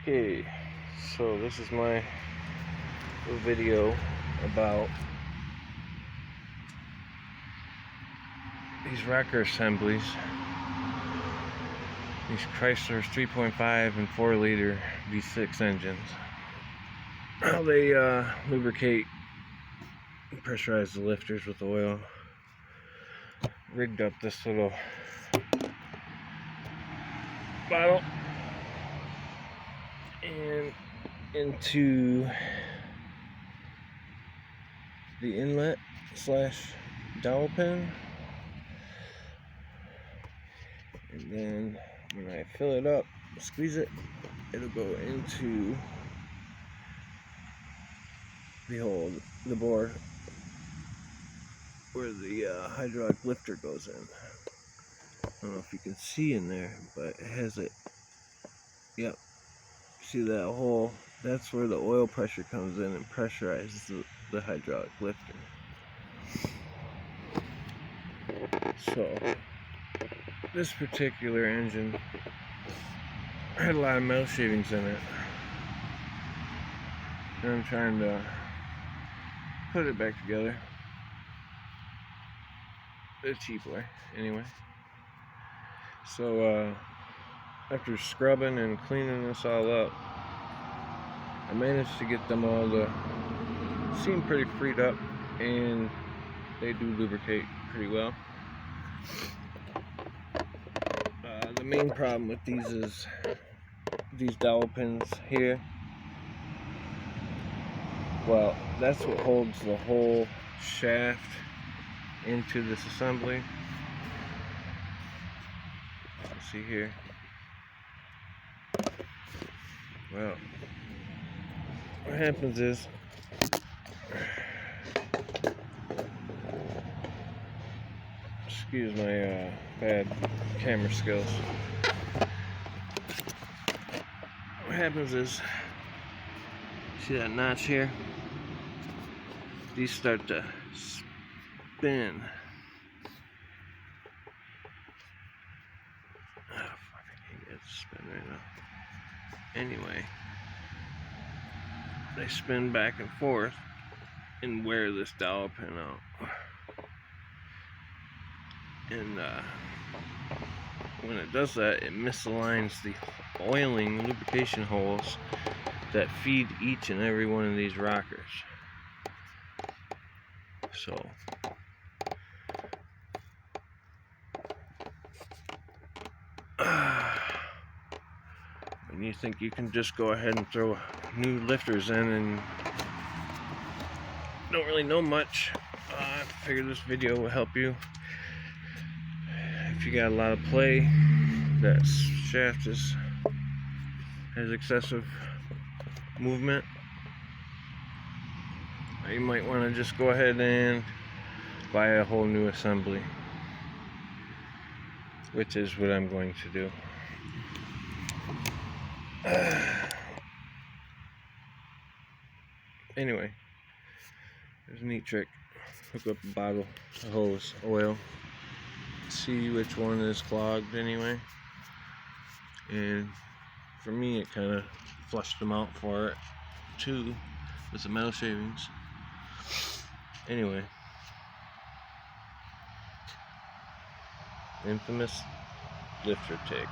Okay, so this is my little video about these rocker assemblies, these Chrysler's 3.5 and 4 liter V6 engines, how they lubricate and pressurize the lifters with oil. Rigged up this little bottle and into the inlet slash dowel pin, and then when I fill it up, squeeze it, it'll go into the bore where the hydraulic lifter goes in. I don't know if you can see in there, but it has it. Yep. See that hole? That's where the oil pressure comes in and pressurizes the hydraulic lifter. So this particular engine had a lot of metal shavings in it, and I'm trying to put it back together the cheap way, anyway. So after scrubbing and cleaning this all up, I managed to get them all to seem pretty freed up, and they do lubricate pretty well. The main problem with these is these dowel pins here. Well, that's what holds the whole shaft into this assembly. See here. Well, what happens is, excuse my bad camera skills. What happens is, see that notch here? These start to spin. Oh, fuck, I can't get it to spin right now. Anyway, they spin back and forth and wear this dowel pin out. And when it does that, it misaligns the oiling lubrication holes that feed each and every one of these rockers. So when you think you can just go ahead and throw new lifters in and don't really know much, I figured this video will help you. If you got a lot of play, that shaft has excessive movement, you might want to just go ahead and buy a whole new assembly, which is what I'm going to do. Anyway, there's a neat trick. Hook up a bottle, a hose, oil, see which one is clogged anyway, and for me it kind of flushed them out for it too with the metal shavings. Anyway, infamous lifter tick.